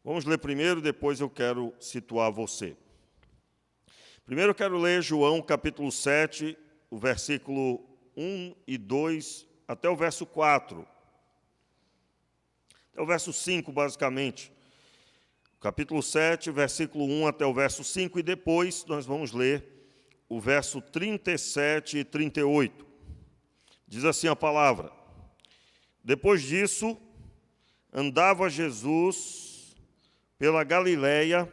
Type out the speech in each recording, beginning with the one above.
Vamos ler primeiro, depois eu quero situar você. Primeiro eu quero ler João capítulo 7, o versículo 1 e 2, até o verso 4. Até o verso 5, basicamente. Capítulo 7, versículo 1 até o verso 5, e depois nós vamos ler o verso 37 e 38. Diz assim a palavra: Depois disso, andava Jesus pela Galileia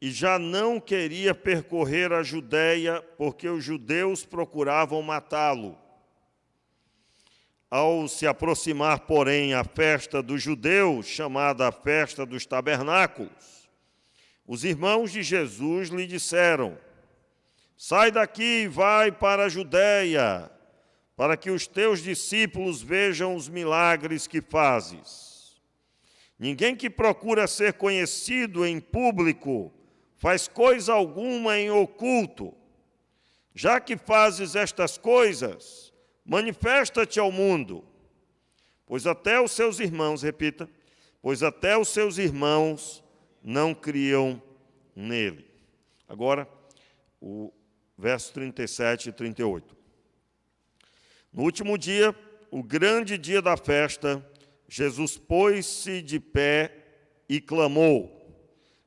e já não queria percorrer a Judéia, porque os judeus procuravam matá-lo. Ao se aproximar, porém, a festa dos judeus, chamada a festa dos tabernáculos, os irmãos de Jesus lhe disseram: Sai daqui e vai para a Judéia, para que os teus discípulos vejam os milagres que fazes. Ninguém que procura ser conhecido em público faz coisa alguma em oculto. Já que fazes estas coisas, manifesta-te ao mundo, pois até os seus irmãos, repita, pois até os seus irmãos não criam nele. Agora, o verso 37 e 38. No último dia, o grande dia da festa, Jesus pôs-se de pé e clamou: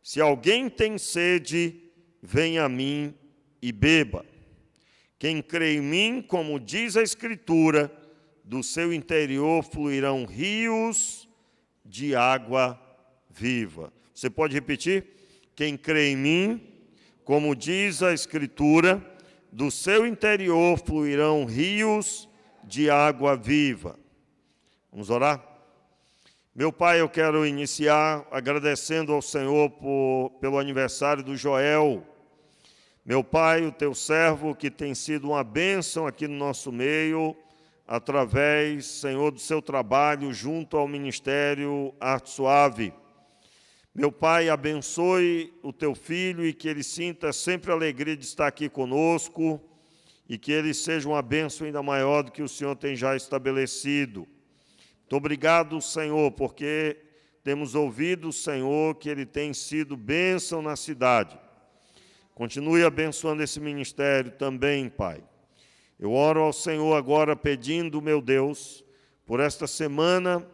Se alguém tem sede, venha a mim e beba. Quem crê em mim, como diz a Escritura, do seu interior fluirão rios de água viva. Você pode repetir? Quem crê em mim, como diz a Escritura, do seu interior fluirão rios de água viva. Vamos orar? Meu Pai, eu quero iniciar agradecendo ao Senhor pelo aniversário do Joel. Meu Pai, o teu servo, que tem sido uma bênção aqui no nosso meio, através, Senhor, do seu trabalho junto ao Ministério Arte Suave. Meu Pai, abençoe o teu filho e que ele sinta sempre a alegria de estar aqui conosco e que ele seja uma bênção ainda maior do que o Senhor tem já estabelecido. Muito obrigado, Senhor, porque temos ouvido, Senhor, que ele tem sido bênção na cidade. Continue abençoando esse ministério também, Pai. Eu oro ao Senhor agora pedindo, meu Deus, por esta semana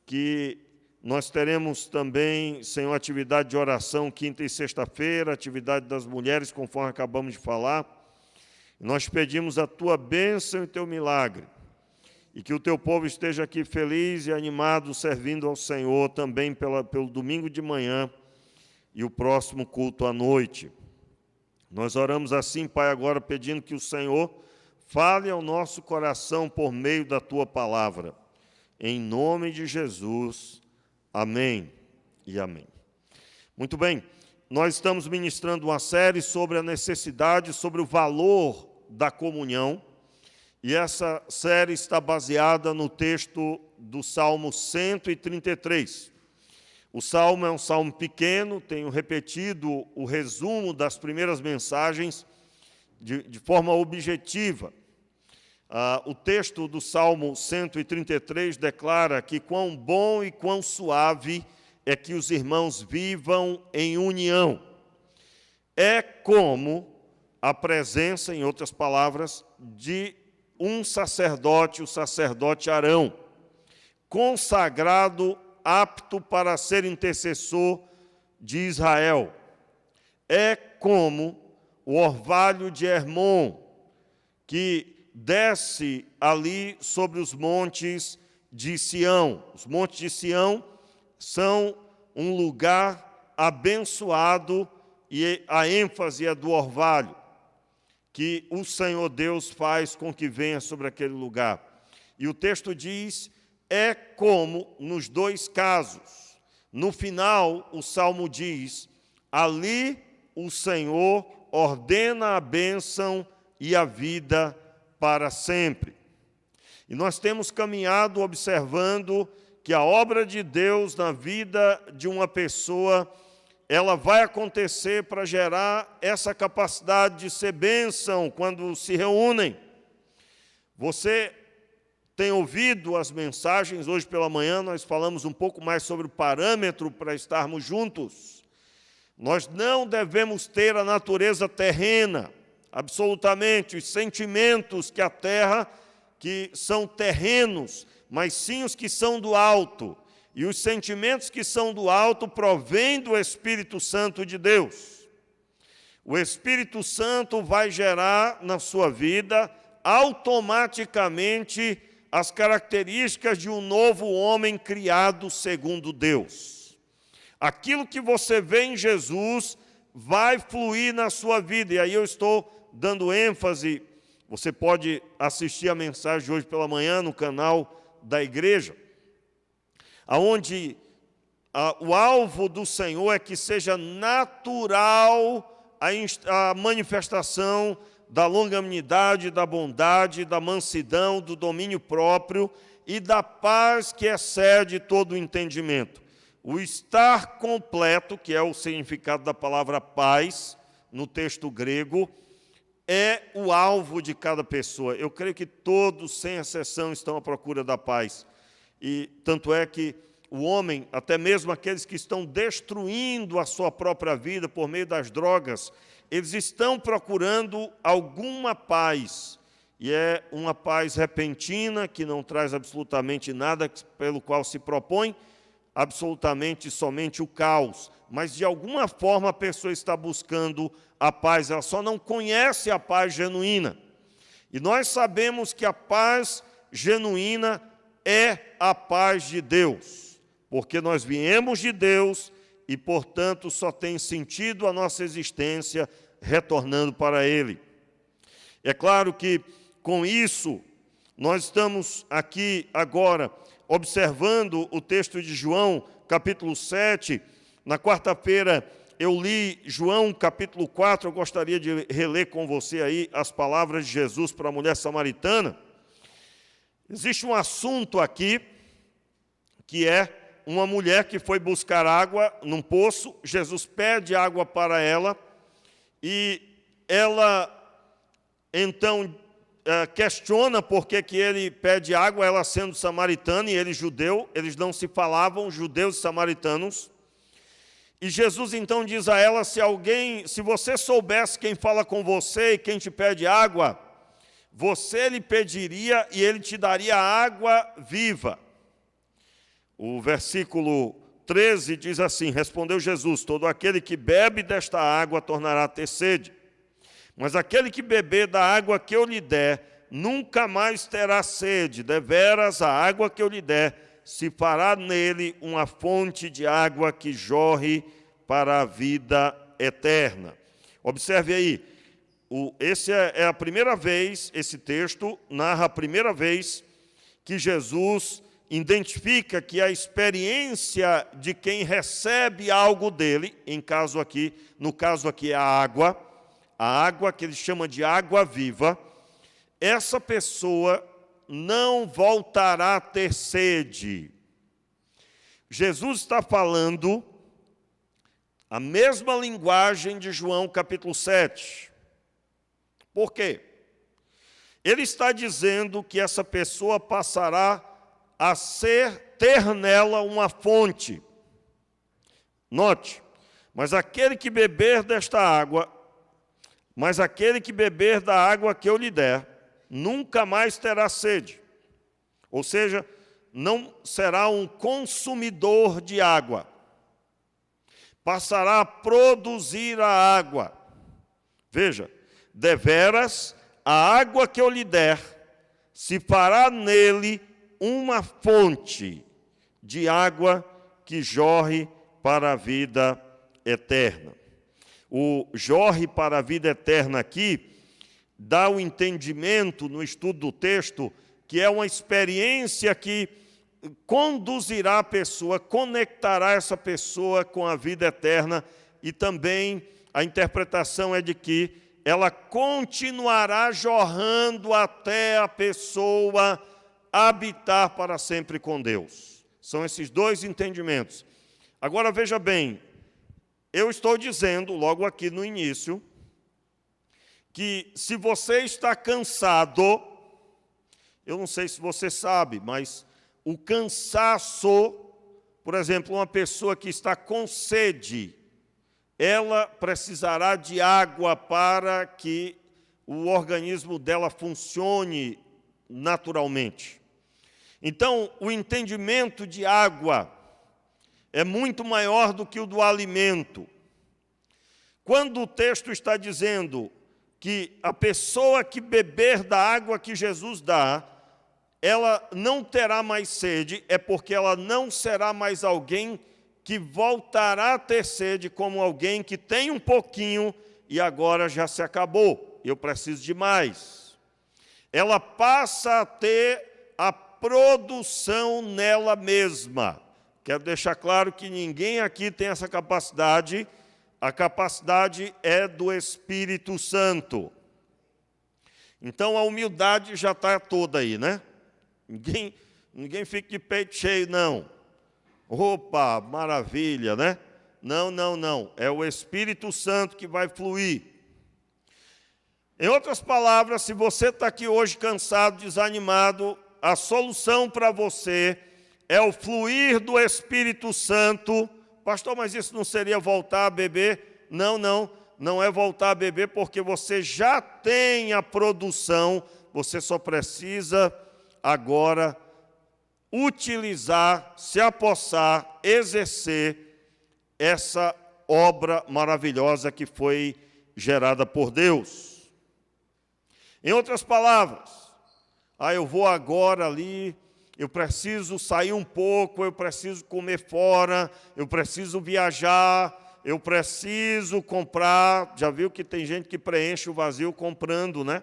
que nós teremos também, Senhor, atividade de oração quinta e sexta-feira, atividade das mulheres, conforme acabamos de falar. Nós pedimos a tua bênção e teu milagre, e que o teu povo esteja aqui feliz e animado, servindo ao Senhor também pelo domingo de manhã e o próximo culto à noite. Nós oramos assim, Pai, agora pedindo que o Senhor fale ao nosso coração por meio da tua palavra. Em nome de Jesus, amém e amém. Muito bem, nós estamos ministrando uma série sobre a necessidade, sobre o valor da comunhão, e essa série está baseada no texto do Salmo 133. O Salmo é um salmo pequeno, tenho repetido o resumo das primeiras mensagens de forma objetiva. O texto do Salmo 133 declara que quão bom e quão suave é que os irmãos vivam em união. É como a presença, em outras palavras, de um sacerdote, o sacerdote Arão, consagrado, apto para ser intercessor de Israel. É como o orvalho de Hermon, que desce ali sobre os montes de Sião. Os montes de Sião são um lugar abençoado, e a ênfase é do orvalho, que o Senhor Deus faz com que venha sobre aquele lugar. E o texto diz: é como nos dois casos. No final, o Salmo diz: ali o Senhor ordena a bênção e a vida para sempre. E nós temos caminhado observando que a obra de Deus na vida de uma pessoa, ela vai acontecer para gerar essa capacidade de ser bênção quando se reúnem. Você tem ouvido as mensagens, hoje pela manhã nós falamos um pouco mais sobre o parâmetro para estarmos juntos. Nós não devemos ter a natureza terrena, absolutamente, os sentimentos que a terra, que são terrenos, mas sim os que são do alto. E os sentimentos que são do alto provêm do Espírito Santo de Deus. O Espírito Santo vai gerar na sua vida automaticamente as características de um novo homem criado segundo Deus. Aquilo que você vê em Jesus vai fluir na sua vida. E aí eu estou dando ênfase, você pode assistir a mensagem de hoje pela manhã no canal da igreja, onde o alvo do Senhor é que seja natural a manifestação da longanimidade, da bondade, da mansidão, do domínio próprio e da paz que excede todo o entendimento. O estar completo, que é o significado da palavra paz, no texto grego, é o alvo de cada pessoa. Eu creio que todos, sem exceção, estão à procura da paz. E tanto é que o homem, até mesmo aqueles que estão destruindo a sua própria vida por meio das drogas, eles estão procurando alguma paz. E é uma paz repentina, que não traz absolutamente nada pelo qual se propõe, absolutamente somente o caos. Mas, de alguma forma, a pessoa está buscando a paz, ela só não conhece a paz genuína. E nós sabemos que a paz genuína é a paz de Deus, porque nós viemos de Deus e, portanto, só tem sentido a nossa existência retornando para Ele. É claro que, com isso, nós estamos aqui agora observando o texto de João, capítulo 7. Na quarta-feira eu li João, capítulo 4, eu gostaria de reler com você aí as palavras de Jesus para a mulher samaritana. Existe um assunto aqui, que é uma mulher que foi buscar água num poço, Jesus pede água para ela, e ela, então, questiona por que ele pede água, ela sendo samaritana e ele judeu, eles não se falavam, judeus e samaritanos. E Jesus então diz a ela, se você soubesse quem fala com você e quem te pede água, você lhe pediria e ele te daria água viva. O versículo 13 diz assim, respondeu Jesus, todo aquele que bebe desta água tornará a ter sede. Mas aquele que beber da água que eu lhe der, nunca mais terá sede. Deveras, a água que eu lhe der, se fará nele uma fonte de água que jorre para a vida eterna. Observe aí, esse é a primeira vez, esse texto narra a primeira vez que Jesus identifica que a experiência de quem recebe algo dele, no caso aqui é a água que ele chama de água viva, essa pessoa não voltará a ter sede. Jesus está falando a mesma linguagem de João capítulo 7. Por quê? Ele está dizendo que essa pessoa passará a ter nela uma fonte. Note, mas aquele que beber da água que eu lhe der, nunca mais terá sede. Ou seja, não será um consumidor de água. Passará a produzir a água. Veja, deveras, a água que eu lhe der, se fará nele uma fonte de água que jorre para a vida eterna. O jorre para a vida eterna aqui dá o entendimento no estudo do texto que é uma experiência que conduzirá a pessoa, conectará essa pessoa com a vida eterna, e também a interpretação é de que ela continuará jorrando até a pessoa habitar para sempre com Deus. São esses dois entendimentos. Agora veja bem, eu estou dizendo logo aqui no início que se você está cansado, eu não sei se você sabe, mas o cansaço, por exemplo, uma pessoa que está com sede, ela precisará de água para que o organismo dela funcione naturalmente. Então, o entendimento de água é muito maior do que o do alimento. Quando o texto está dizendo que a pessoa que beber da água que Jesus dá, ela não terá mais sede, é porque ela não será mais alguém que voltará a ter sede como alguém que tem um pouquinho e agora já se acabou, eu preciso de mais. Ela passa a ter a produção nela mesma. Quero deixar claro que ninguém aqui tem essa capacidade, a capacidade é do Espírito Santo. Então a humildade já está toda aí, né? Ninguém fica de peito cheio, não. Opa, maravilha, né? Não, não, não. É o Espírito Santo que vai fluir. Em outras palavras, se você está aqui hoje cansado, desanimado, a solução para você é o fluir do Espírito Santo. Pastor, mas isso não seria voltar a beber? Não, não. Não é voltar a beber porque você já tem a produção, você só precisa agora utilizar, se apossar, exercer essa obra maravilhosa que foi gerada por Deus. Em outras palavras, eu vou agora ali, eu preciso sair um pouco, eu preciso comer fora, eu preciso viajar, eu preciso comprar. Já viu que tem gente que preenche o vazio comprando, né?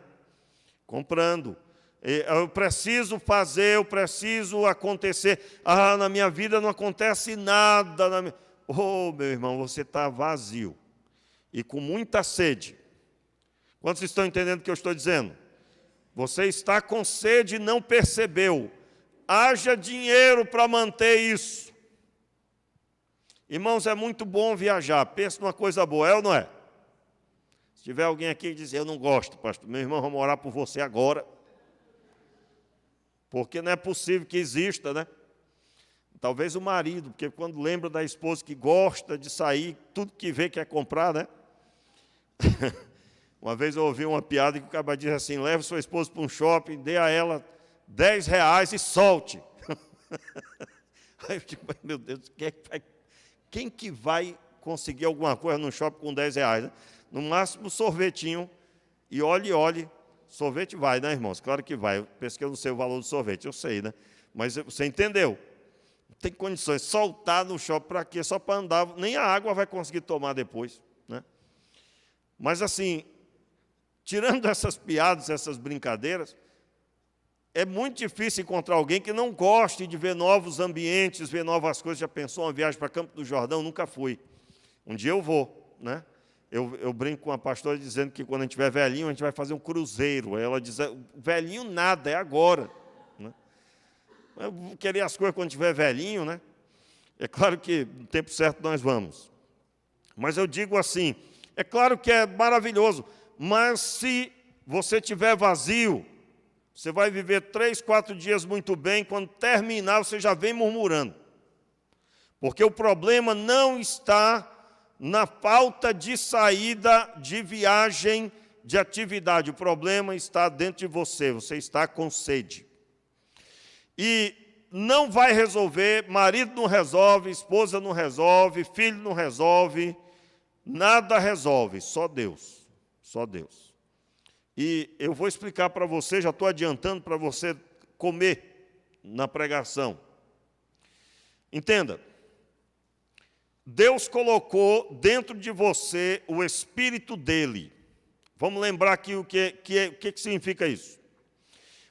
Comprando. Eu preciso fazer, eu preciso acontecer. Na minha vida não acontece nada. Oh, meu irmão, você está vazio e com muita sede. Quantos estão entendendo o que eu estou dizendo? Você está com sede e não percebeu. Haja dinheiro para manter isso. Irmãos, é muito bom viajar. Pensa numa coisa boa, é ou não é? Se tiver alguém aqui que diz, eu não gosto, pastor, meu irmão, vamos orar por você agora. Porque não é possível que exista, né? Talvez o marido, porque quando lembra da esposa que gosta de sair, tudo que vê quer comprar, né? Uma vez eu ouvi uma piada que o cara diz assim, leve sua esposa para um shopping, dê a ela R$10 e solte. Aí eu digo, meu Deus, quem que vai conseguir alguma coisa no shopping com R$10? Né? No máximo sorvetinho, e olhe, sorvete vai, né, irmãos? Claro que vai. Eu penso que eu não sei o valor do sorvete, eu sei, né? Mas você entendeu? Não tem condições. Soltar no shopping para quê? Só para andar. Nem a água vai conseguir tomar depois, né? Mas assim, tirando essas piadas, essas brincadeiras, é muito difícil encontrar alguém que não goste de ver novos ambientes, ver novas coisas. Já pensou uma viagem para Campo do Jordão? Nunca fui. Um dia eu vou, né? Eu brinco com a pastora dizendo que quando a gente tiver velhinho, a gente vai fazer um cruzeiro. Aí ela diz, velhinho nada, é agora. Né? Eu vou querer as coisas quando tiver velhinho, né? É claro que no tempo certo nós vamos. Mas eu digo assim, é claro que é maravilhoso, mas se você tiver vazio, você vai viver 3, 4 dias muito bem, quando terminar você já vem murmurando. Porque o problema não está na falta de saída, de viagem, de atividade. O problema está dentro de você, você está com sede. E não vai resolver, marido não resolve, esposa não resolve, filho não resolve, nada resolve, só Deus, só Deus. E eu vou explicar para você, já estou adiantando para você comer na pregação. Entenda. Deus colocou dentro de você o Espírito dele. Vamos lembrar aqui o que significa isso.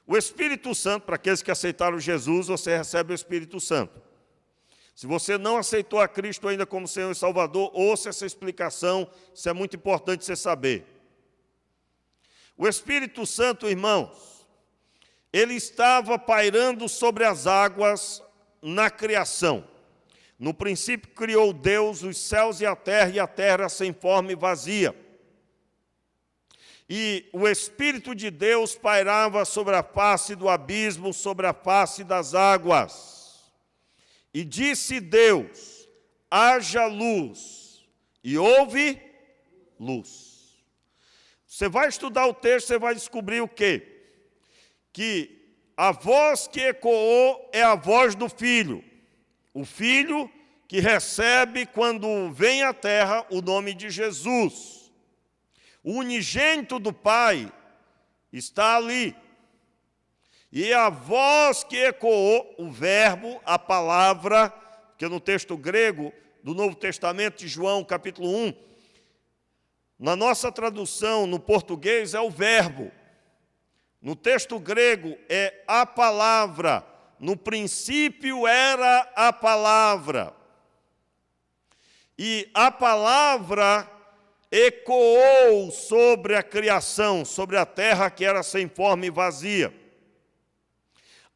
O Espírito Santo, para aqueles que aceitaram Jesus, você recebe o Espírito Santo. Se você não aceitou a Cristo ainda como Senhor e Salvador, ouça essa explicação, isso é muito importante você saber. O Espírito Santo, irmãos, ele estava pairando sobre as águas na criação. No princípio criou Deus os céus e a terra era sem forma e vazia. E o Espírito de Deus pairava sobre a face do abismo, sobre a face das águas. E disse Deus: haja luz. E houve luz. Você vai estudar o texto, você vai descobrir o quê? Que a voz que ecoou é a voz do Filho. O Filho que recebe, quando vem à terra, o nome de Jesus. O unigênito do Pai está ali. E a voz que ecoou, o verbo, a palavra, que no texto grego do Novo Testamento de João, capítulo 1, na nossa tradução, no português, é o verbo. No texto grego, é a palavra. No princípio era a palavra. E a palavra ecoou sobre a criação, sobre a terra que era sem forma e vazia.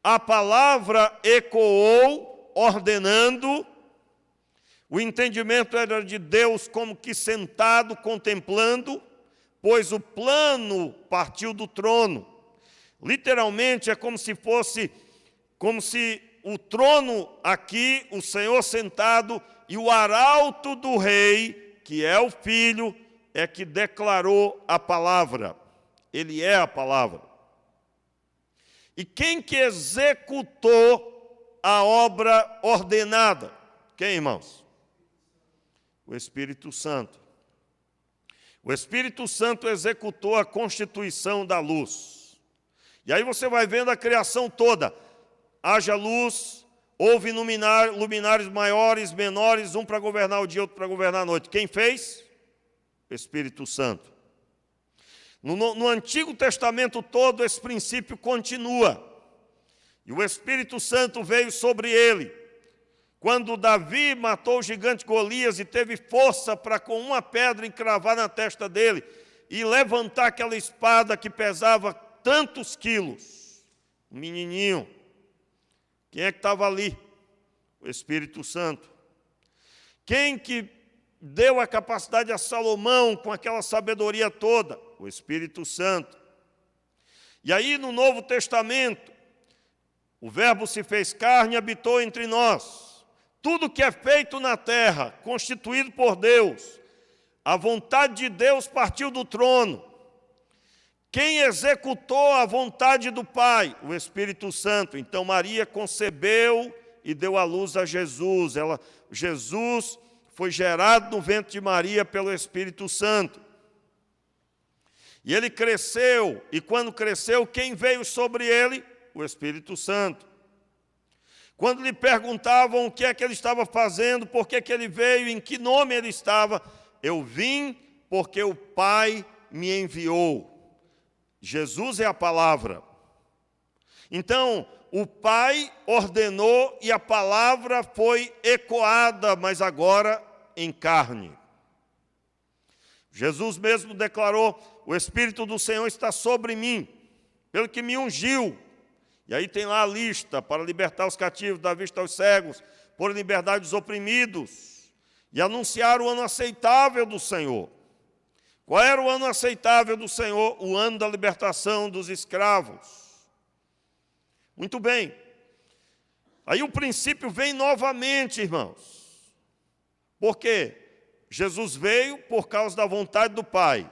A palavra ecoou, ordenando. O entendimento era de Deus como que sentado, contemplando, pois o plano partiu do trono. Literalmente é como se o trono aqui, o Senhor sentado, e o arauto do rei, que é o Filho, é que declarou a palavra. Ele é a palavra. E quem que executou a obra ordenada? Quem, irmãos? O Espírito Santo. O Espírito Santo executou a constituição da luz. E aí você vai vendo a criação toda. Haja luz, houve luminares maiores, menores, um para governar o dia, outro para governar a noite. Quem fez? O Espírito Santo. No Antigo Testamento todo, esse princípio continua. E o Espírito Santo veio sobre ele. Quando Davi matou o gigante Golias e teve força para com uma pedra encravar na testa dele e levantar aquela espada que pesava tantos quilos. Um menininho. Quem é que estava ali? O Espírito Santo. Quem que deu a capacidade a Salomão com aquela sabedoria toda? O Espírito Santo. E aí no Novo Testamento, o Verbo se fez carne e habitou entre nós. Tudo que é feito na terra, constituído por Deus, a vontade de Deus partiu do trono. Quem executou a vontade do Pai? O Espírito Santo. Então Maria concebeu e deu à luz a Jesus. Jesus foi gerado no ventre de Maria pelo Espírito Santo. E ele cresceu, e quando cresceu, quem veio sobre ele? O Espírito Santo. Quando lhe perguntavam o que é que ele estava fazendo, por que ele veio, em que nome ele estava, eu vim porque o Pai me enviou. Jesus é a palavra. Então, o Pai ordenou e a palavra foi ecoada, mas agora em carne. Jesus mesmo declarou: o Espírito do Senhor está sobre mim, pelo que me ungiu. E aí tem lá a lista: para libertar os cativos, dar vista aos cegos, pôr em liberdade os oprimidos, e anunciar o ano aceitável do Senhor. Qual era o ano aceitável do Senhor? O ano da libertação dos escravos. Muito bem. Aí o princípio vem novamente, irmãos. Por quê? Jesus veio por causa da vontade do Pai.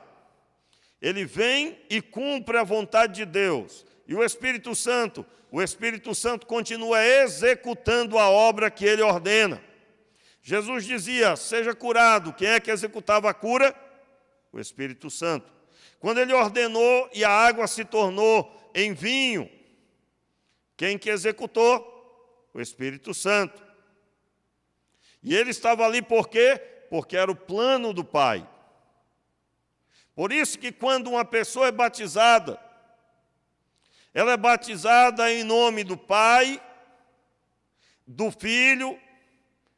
Ele vem e cumpre a vontade de Deus. E o Espírito Santo continua executando a obra que ele ordena. Jesus dizia: seja curado. Quem é que executava a cura? O Espírito Santo. Quando ele ordenou e a água se tornou em vinho, quem que executou? O Espírito Santo. E ele estava ali por quê? Porque era o plano do Pai. Por isso que quando uma pessoa é batizada, ela é batizada em nome do Pai, do Filho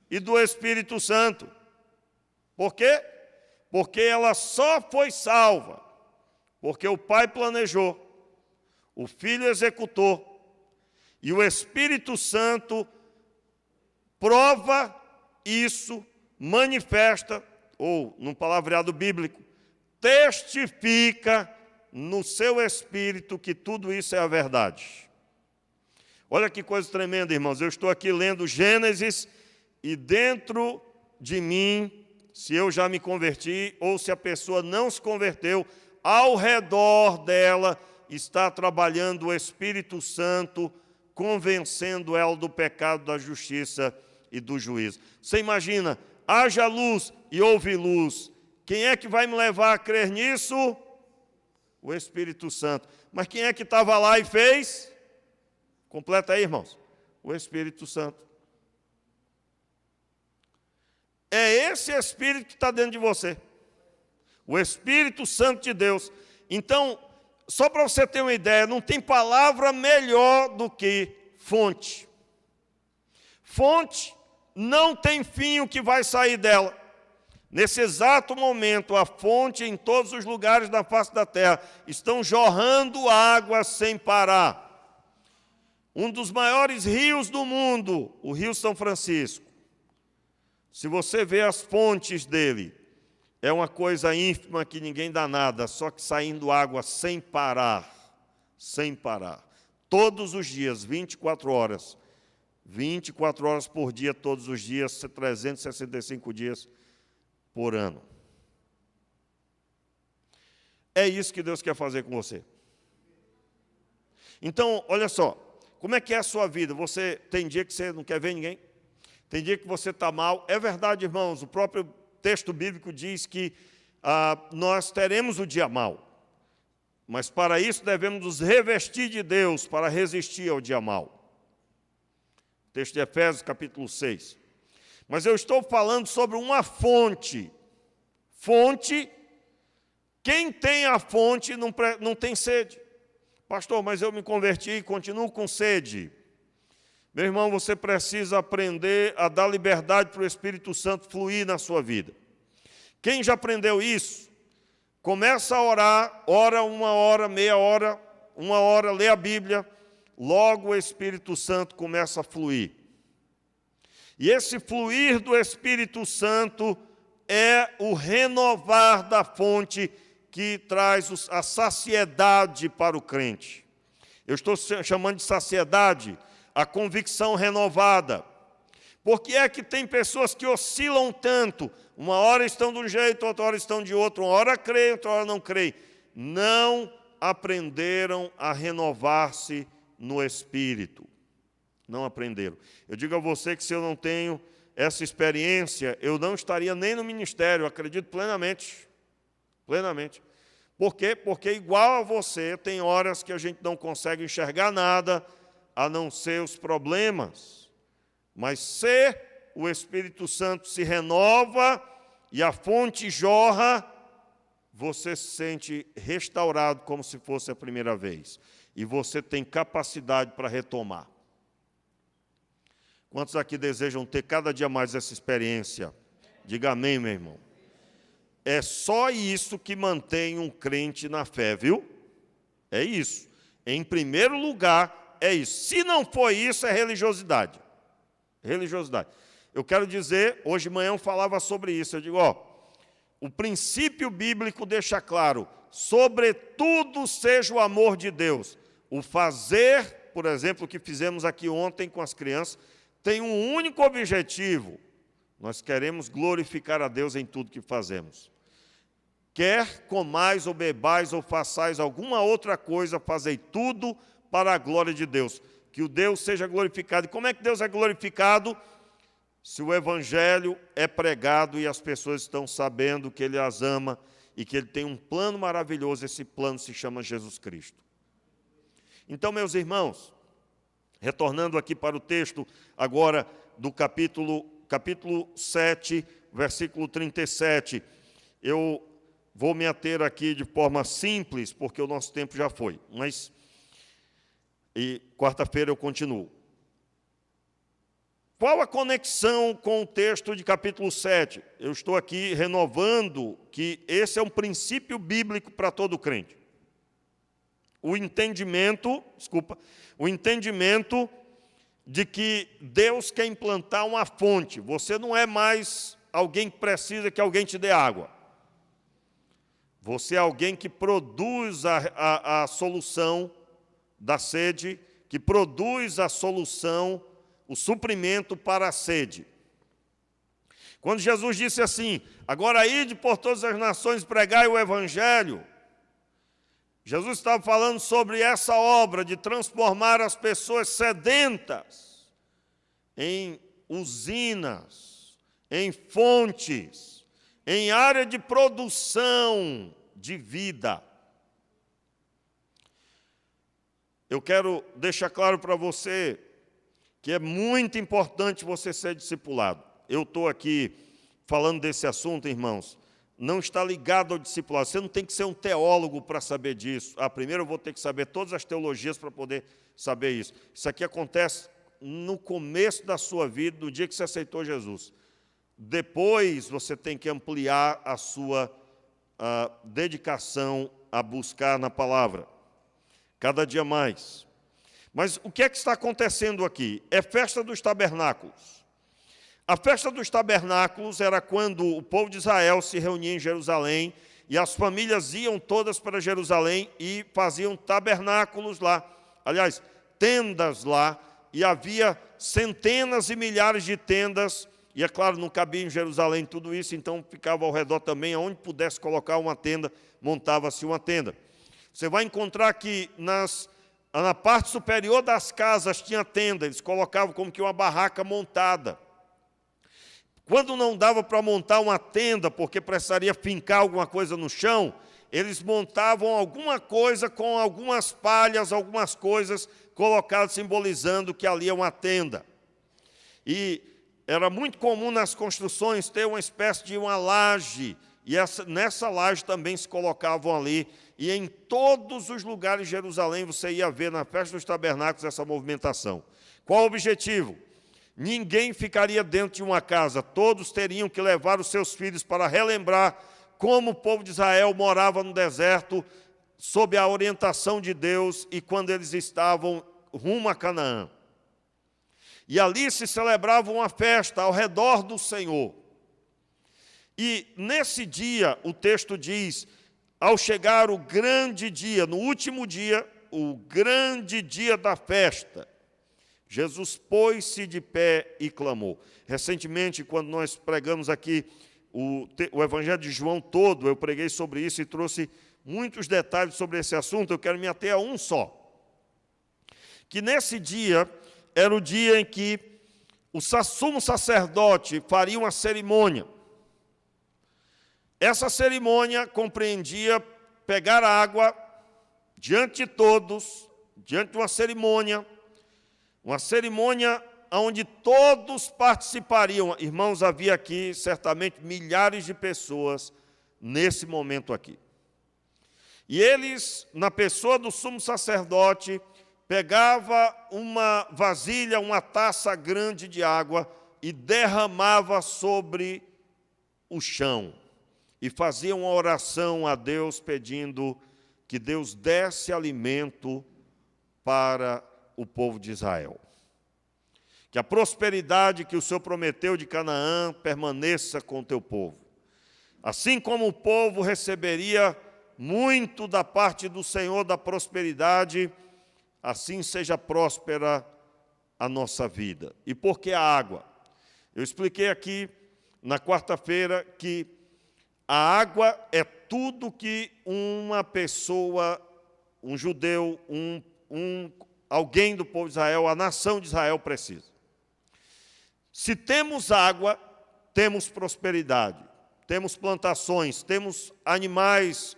e do Espírito Santo. Por quê? Porque ela só foi salva porque o Pai planejou, o Filho executou e o Espírito Santo prova isso, manifesta, ou, num palavreado bíblico, testifica no seu espírito que tudo isso é a verdade. Olha que coisa tremenda, irmãos. Eu estou aqui lendo Gênesis e dentro de mim, se eu já me converti ou se a pessoa não se converteu, ao redor dela está trabalhando o Espírito Santo, convencendo ela do pecado, da justiça e do juízo. Você imagina, haja luz e houve luz. Quem é que vai me levar a crer nisso? O Espírito Santo. Mas quem é que estava lá e fez? Completa aí, irmãos. O Espírito Santo. É esse Espírito que está dentro de você. O Espírito Santo de Deus. Então, só para você ter uma ideia, não tem palavra melhor do que fonte. Fonte não tem fim o que vai sair dela. Nesse exato momento, a fonte em todos os lugares da face da terra estão jorrando água sem parar. Um dos maiores rios do mundo, o Rio São Francisco. Se você vê as fontes dele, é uma coisa ínfima que ninguém dá nada, só que saindo água sem parar, sem parar. Todos os dias, 24 horas. 24 horas por dia, todos os dias, 365 dias por ano. É isso que Deus quer fazer com você. Então, olha só, como é que é a sua vida? Você tem dia que você não quer ver ninguém? Tem dia que você está mal? É verdade, irmãos, o próprio texto bíblico diz que nós teremos o dia mau. Mas para isso devemos nos revestir de Deus para resistir ao dia mau. Texto de Efésios, capítulo 6. Mas eu estou falando sobre uma fonte. Fonte, quem tem a fonte não tem sede. Pastor, mas eu me converti e continuo com sede. Meu irmão, você precisa aprender a dar liberdade para o Espírito Santo fluir na sua vida. Quem já aprendeu isso, começa a orar, ora 1 hora, meia hora, 1 hora, lê a Bíblia, logo o Espírito Santo começa a fluir. E esse fluir do Espírito Santo é o renovar da fonte que traz a saciedade para o crente. Eu estou chamando de saciedade a convicção renovada. Por que é que tem pessoas que oscilam tanto? Uma hora estão de um jeito, outra hora estão de outro, uma hora creem, outra hora não creem. Não aprenderam a renovar-se no Espírito. Não aprenderam. Eu digo a você que se eu não tenho essa experiência, eu não estaria nem no ministério, eu acredito plenamente. Plenamente. Por quê? Porque igual a você, tem horas que a gente não consegue enxergar nada, a não ser os problemas. Mas se o Espírito Santo se renova e a fonte jorra, você se sente restaurado como se fosse a primeira vez. E você tem capacidade para retomar. Quantos aqui desejam ter cada dia mais essa experiência? Diga amém, meu irmão. É só isso que mantém um crente na fé, viu? É isso. Em primeiro lugar, é isso. Se não for isso, é religiosidade. Religiosidade. Eu quero dizer, hoje de manhã eu falava sobre isso. Eu digo, o princípio bíblico deixa claro, sobretudo seja o amor de Deus. O fazer, por exemplo, o que fizemos aqui ontem com as crianças, tem um único objetivo. Nós queremos glorificar a Deus em tudo que fazemos. Quer comais ou bebais ou façais alguma outra coisa, fazei tudo para a glória de Deus. Que o Deus seja glorificado. E como é que Deus é glorificado? Se o Evangelho é pregado e as pessoas estão sabendo que Ele as ama e que Ele tem um plano maravilhoso, esse plano se chama Jesus Cristo. Então, meus irmãos, retornando aqui para o texto agora do capítulo 7, versículo 37, eu vou me ater aqui de forma simples, porque o nosso tempo já foi, mas quarta-feira eu continuo. Qual a conexão com o texto de capítulo 7? Eu estou aqui renovando que esse é um princípio bíblico para todo crente. O entendimento de que Deus quer implantar uma fonte. Você não é mais alguém que precisa que alguém te dê água. Você é alguém que produz a solução da sede, que produz a solução, o suprimento para a sede. Quando Jesus disse assim, agora ide por todas as nações, pregai o Evangelho, Jesus estava falando sobre essa obra de transformar as pessoas sedentas em usinas, em fontes, em área de produção de vida. Eu quero deixar claro para você que é muito importante você ser discipulado. Eu estou aqui falando desse assunto, irmãos, não está ligado ao discipulado. Você não tem que ser um teólogo para saber disso. Primeiro eu vou ter que saber todas as teologias para poder saber isso. Isso aqui acontece no começo da sua vida, no dia que você aceitou Jesus. Depois você tem que ampliar a sua dedicação a buscar na palavra. Cada dia mais. Mas o que é que está acontecendo aqui? É festa dos tabernáculos. A festa dos tabernáculos era quando o povo de Israel se reunia em Jerusalém e as famílias iam todas para Jerusalém e faziam tabernáculos lá. Aliás, tendas lá, e havia centenas e milhares de tendas, e é claro, não cabia em Jerusalém tudo isso, então ficava ao redor também, onde pudesse colocar uma tenda, montava-se uma tenda. Você vai encontrar que na parte superior das casas tinha tenda, eles colocavam como que uma barraca montada. Quando não dava para montar uma tenda, porque precisaria fincar alguma coisa no chão, eles montavam alguma coisa com algumas palhas, algumas coisas colocadas simbolizando que ali é uma tenda. E era muito comum nas construções ter uma espécie de uma laje, e nessa laje também se colocavam ali, e em todos os lugares de Jerusalém você ia ver na festa dos tabernáculos essa movimentação. Qual o objetivo? Ninguém ficaria dentro de uma casa, todos teriam que levar os seus filhos para relembrar como o povo de Israel morava no deserto, sob a orientação de Deus, e quando eles estavam rumo a Canaã. E ali se celebrava uma festa ao redor do Senhor. E nesse dia, o texto diz, ao chegar o grande dia, no último dia, o grande dia da festa, Jesus pôs-se de pé e clamou. Recentemente, quando nós pregamos aqui o Evangelho de João todo, eu preguei sobre isso e trouxe muitos detalhes sobre esse assunto, eu quero me ater a um só. Que nesse dia, era o dia em que o sumo sacerdote faria uma cerimônia. Essa cerimônia compreendia pegar água diante de todos, diante de uma cerimônia onde todos participariam. Irmãos, havia aqui certamente milhares de pessoas nesse momento aqui. E eles, na pessoa do sumo sacerdote, pegava uma vasilha, uma taça grande de água e derramava sobre o chão. E fazia uma oração a Deus pedindo que Deus desse alimento para o povo de Israel. Que a prosperidade que o Senhor prometeu de Canaã permaneça com o teu povo. Assim como o povo receberia muito da parte do Senhor da prosperidade, assim seja próspera a nossa vida. E por que a água? Eu expliquei aqui na quarta-feira que a água é tudo que uma pessoa, um judeu, alguém do povo de Israel, a nação de Israel precisa. Se temos água, temos prosperidade, temos plantações, temos animais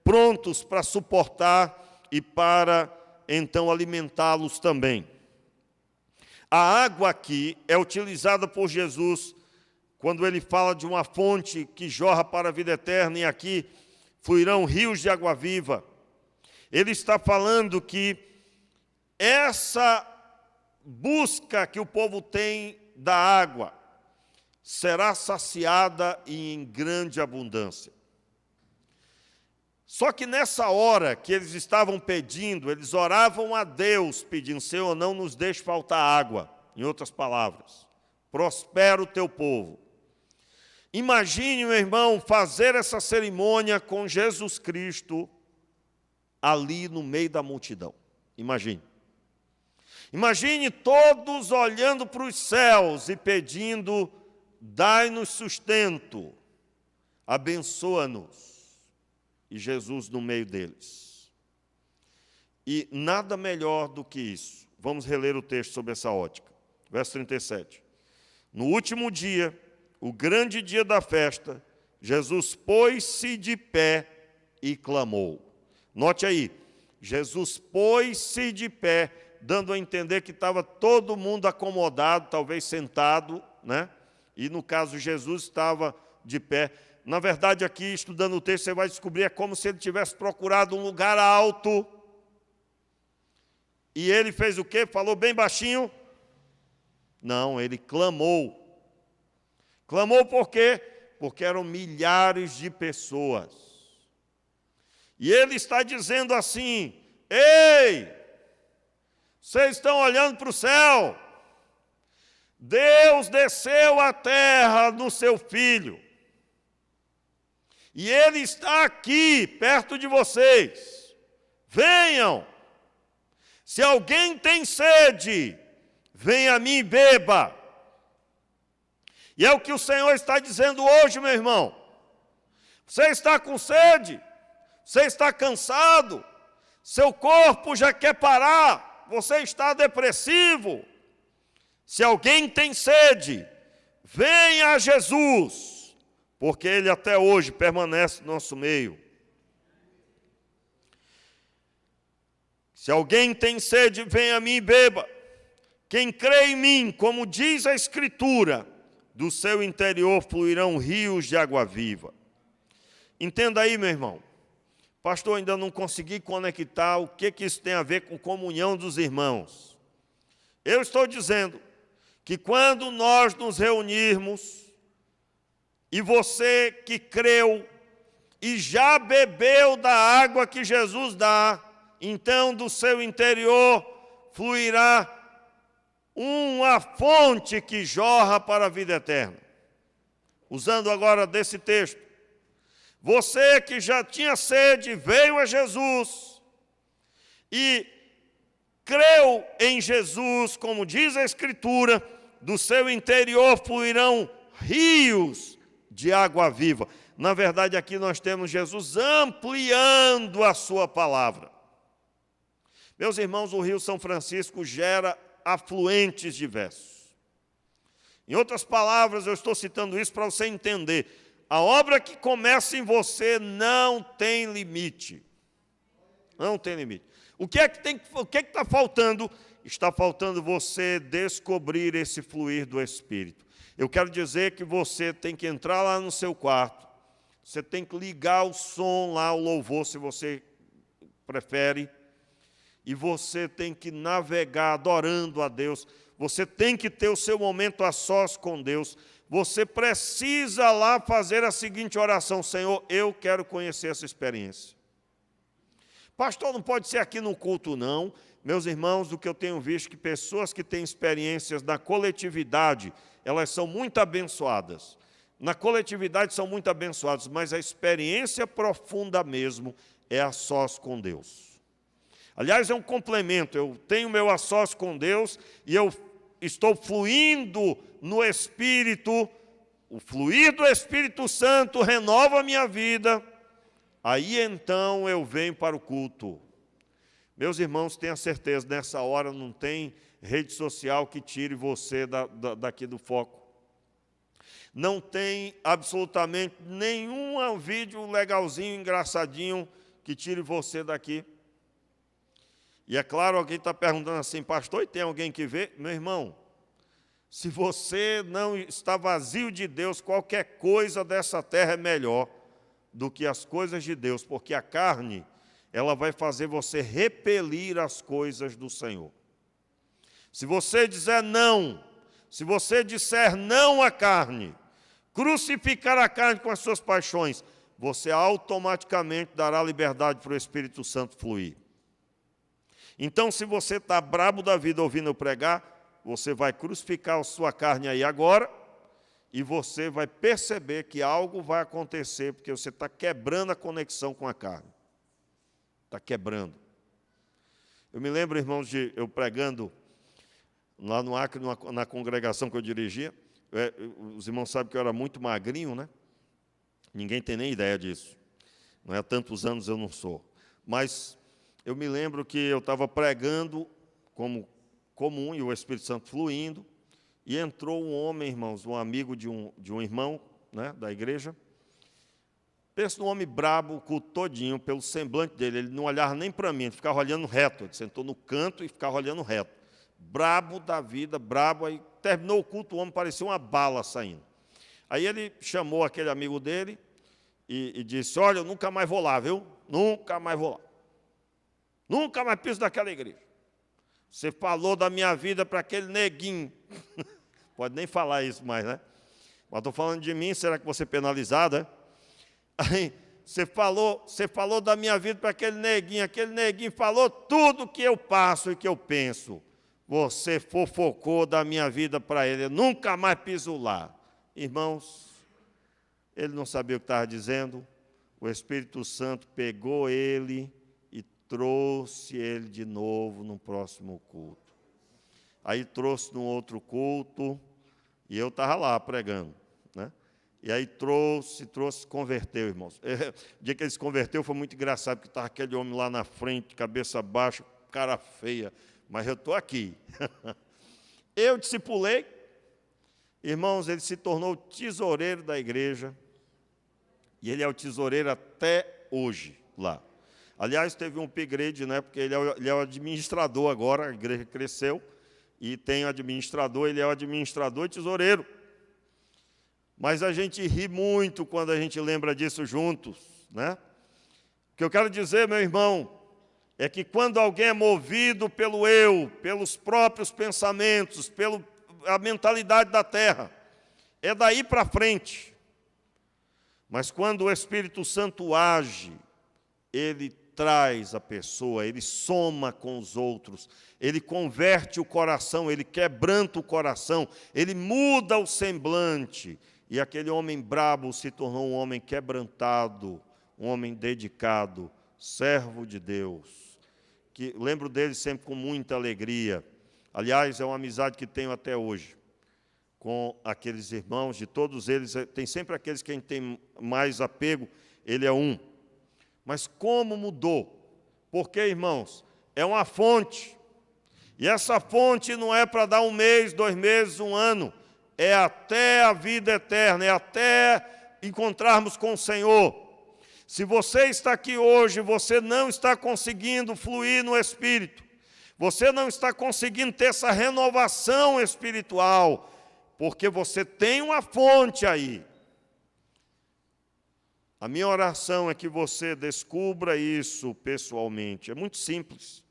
prontos para suportar e para, então, alimentá-los também. A água aqui é utilizada por Jesus quando ele fala de uma fonte que jorra para a vida eterna, e aqui fluirão rios de água viva. Ele está falando que essa busca que o povo tem da água será saciada e em grande abundância. Só que nessa hora que eles estavam pedindo, eles oravam a Deus, pedindo, Senhor, não nos deixe faltar água. Em outras palavras, prospera o teu povo. Imagine, meu irmão, fazer essa cerimônia com Jesus Cristo ali no meio da multidão. Imagine. Imagine todos olhando para os céus e pedindo: dai-nos sustento, abençoa-nos. E Jesus no meio deles. E nada melhor do que isso. Vamos reler o texto sob essa ótica. Verso 37. No último dia, o grande dia da festa, Jesus pôs-se de pé e clamou. Note aí, Jesus pôs-se de pé, dando a entender que estava todo mundo acomodado, talvez sentado, né? E no caso Jesus estava de pé. Na verdade, aqui, estudando o texto, você vai descobrir, é como se ele tivesse procurado um lugar alto. E ele fez o quê? Falou bem baixinho? Não, ele clamou. Clamou por quê? Porque eram milhares de pessoas. E ele está dizendo assim: ei, vocês estão olhando para o céu. Deus desceu à terra no seu Filho. E Ele está aqui, perto de vocês. Venham. Se alguém tem sede, venha a mim e beba. E é o que o Senhor está dizendo hoje, meu irmão. Você está com sede? Você está cansado? Seu corpo já quer parar? Você está depressivo? Se alguém tem sede, venha a Jesus, porque Ele até hoje permanece no nosso meio. Se alguém tem sede, venha a mim e beba. Quem crê em mim, como diz a Escritura, do seu interior fluirão rios de água viva. Entenda aí, meu irmão. Pastor, ainda não consegui conectar o que isso tem a ver com comunhão dos irmãos. Eu estou dizendo que quando nós nos reunirmos, e você que creu e já bebeu da água que Jesus dá, então do seu interior fluirá uma fonte que jorra para a vida eterna. Usando agora desse texto, você que já tinha sede, veio a Jesus e creu em Jesus, como diz a Escritura, do seu interior fluirão rios de água viva. Na verdade, aqui nós temos Jesus ampliando a sua palavra. Meus irmãos, o Rio São Francisco gera afluentes diversos. Em outras palavras, eu estou citando isso para você entender. A obra que começa em você não tem limite. Não tem limite. O que está faltando? Está faltando você descobrir esse fluir do Espírito. Eu quero dizer que você tem que entrar lá no seu quarto, você tem que ligar o som lá, o louvor, se você prefere, e você tem que navegar adorando a Deus. Você tem que ter o seu momento a sós com Deus. Você precisa lá fazer a seguinte oração: Senhor, eu quero conhecer essa experiência. Pastor, não pode ser aqui no culto, não. Meus irmãos, do que eu tenho visto, que pessoas que têm experiências na coletividade, elas são muito abençoadas. Na coletividade são muito abençoadas, mas a experiência profunda mesmo é a sós com Deus. Aliás, é um complemento. Eu tenho meu a sós com Deus e eu estou fluindo no Espírito. O fluir do Espírito Santo renova a minha vida. Aí então eu venho para o culto. Meus irmãos, tenha certeza, nessa hora não tem rede social que tire você daqui do foco. Não tem absolutamente nenhum vídeo legalzinho, engraçadinho, que tire você daqui. E é claro, alguém está perguntando assim: pastor, e tem alguém que vê? Meu irmão, se você não está vazio de Deus, qualquer coisa dessa terra é melhor do que as coisas de Deus, porque a carne, ela vai fazer você repelir as coisas do Senhor. Se você dizer não, se você disser não à carne, crucificar a carne com as suas paixões, você automaticamente dará liberdade para o Espírito Santo fluir. Então, se você está brabo da vida ouvindo eu pregar, você vai crucificar a sua carne aí agora e você vai perceber que algo vai acontecer, porque você está quebrando a conexão com a carne. Está quebrando. Eu me lembro, irmãos, de eu pregando lá no Acre, na congregação que eu dirigia. Os irmãos sabem que eu era muito magrinho, né? Ninguém tem nem ideia disso. Não é há tantos anos eu não sou. Mas eu me lembro que eu estava pregando como comum e o Espírito Santo fluindo, e entrou um homem, irmãos, um amigo de um irmão, né, da igreja. Pensa num homem brabo, o culto todinho, pelo semblante dele. Ele não olhava nem para mim, ele ficava olhando reto. Ele sentou no canto e ficava olhando reto. Brabo da vida, brabo. Aí terminou o culto, o homem parecia uma bala saindo. Aí ele chamou aquele amigo dele e disse: olha, eu nunca mais vou lá, viu? Nunca mais vou lá. Nunca mais piso naquela igreja. Você falou da minha vida para aquele neguinho. Pode nem falar isso mais, né? Mas estou falando de mim, será que vou ser penalizado, é? Aí, você falou da minha vida para aquele neguinho falou tudo que eu passo e que eu penso. Você fofocou da minha vida para ele, eu nunca mais piso lá. Irmãos, ele não sabia o que estava dizendo, o Espírito Santo pegou ele e trouxe ele de novo no próximo culto. Aí trouxe num outro culto, e eu estava lá pregando, né? E aí trouxe, converteu, irmãos. O dia que ele se converteu foi muito engraçado, porque estava aquele homem lá na frente, cabeça baixa, cara feia, mas eu estou aqui. Eu discipulei, irmãos, ele se tornou tesoureiro da igreja, e ele é o tesoureiro até hoje lá. Aliás, teve um upgrade, né, porque ele é o administrador agora, a igreja cresceu, e tem administrador, ele é o administrador e tesoureiro. Mas a gente ri muito quando a gente lembra disso juntos, né? O que eu quero dizer, meu irmão, é que quando alguém é movido pelo eu, pelos próprios pensamentos, pela mentalidade da terra, é daí para frente. Mas quando o Espírito Santo age, ele traz a pessoa, ele soma com os outros, ele converte o coração, ele quebranta o coração, ele muda o semblante. E aquele homem brabo se tornou um homem quebrantado, um homem dedicado, servo de Deus. Que lembro dele sempre com muita alegria. Aliás, é uma amizade que tenho até hoje com aqueles irmãos, de todos eles, tem sempre aqueles que a gente tem mais apego, ele é um. Mas como mudou? Porque, irmãos, é uma fonte. E essa fonte não é para dar 1 mês, 2 meses, 1 ano. É até a vida eterna, é até encontrarmos com o Senhor. Se você está aqui hoje, você não está conseguindo fluir no Espírito. Você não está conseguindo ter essa renovação espiritual, porque você tem uma fonte aí. A minha oração é que você descubra isso pessoalmente. É muito simples.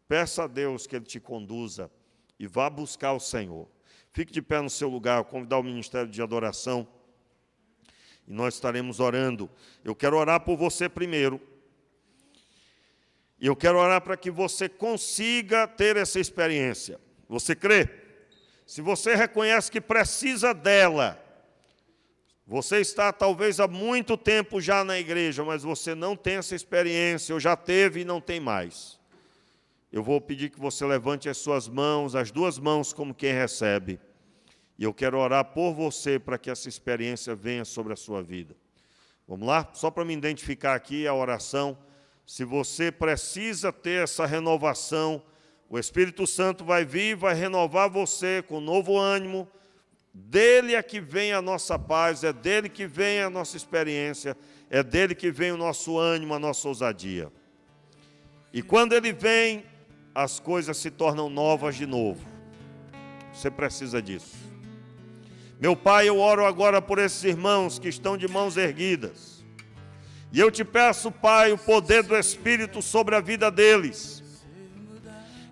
Peça a Deus que Ele te conduza e vá buscar o Senhor. Fique de pé no seu lugar, eu convidar o ministério de adoração. E nós estaremos orando. Eu quero orar por você primeiro. E eu quero orar para que você consiga ter essa experiência. Você crê? Se você reconhece que precisa dela, você está talvez há muito tempo já na igreja, mas você não tem essa experiência, ou já teve e não tem mais. Eu vou pedir que você levante as suas mãos, as 2 mãos como quem recebe. E eu quero orar por você para que essa experiência venha sobre a sua vida. Vamos lá? Só para me identificar aqui a oração. Se você precisa ter essa renovação, o Espírito Santo vai vir e vai renovar você com novo ânimo. Dele é que vem a nossa paz, é dele que vem a nossa experiência, é dele que vem o nosso ânimo, a nossa ousadia. E quando ele vem, as coisas se tornam novas de novo. Você precisa disso. Meu Pai, eu oro agora por esses irmãos que estão de mãos erguidas. E eu te peço, Pai, o poder do Espírito sobre a vida deles.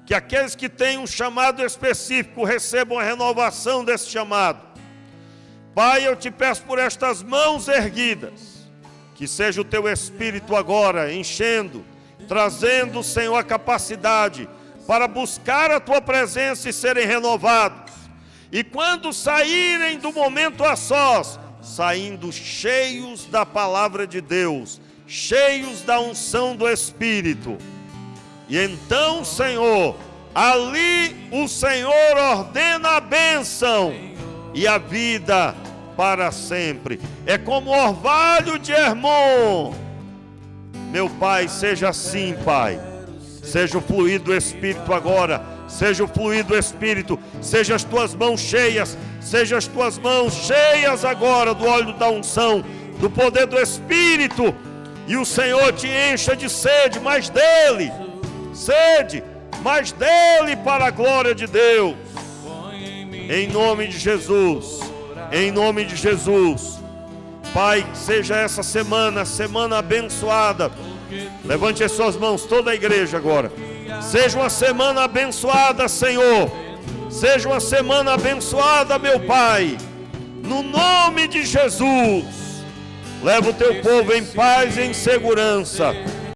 Que aqueles que têm um chamado específico recebam a renovação desse chamado. Pai, eu te peço por estas mãos erguidas, que seja o teu Espírito agora enchendo, trazendo, Senhor, a capacidade para buscar a tua presença e serem renovados. E quando saírem do momento a sós, saindo cheios da palavra de Deus, cheios da unção do Espírito. E então, Senhor, ali o Senhor ordena a bênção e a vida para sempre. É como o orvalho de Hermon. Meu Pai, seja assim, Pai. Seja o fluir do Espírito agora. Seja o fluir do Espírito. Seja as tuas mãos cheias. Seja as tuas mãos cheias agora do óleo da unção, do poder do Espírito. E o Senhor te encha de sede, mais dele. Sede, mais dele para a glória de Deus. Em nome de Jesus. Em nome de Jesus. Pai, que seja essa semana abençoada. Levante as suas mãos, toda a igreja agora. Seja uma semana abençoada, Senhor. Seja uma semana abençoada, meu Pai. No nome de Jesus. Leva o teu povo em paz e em segurança.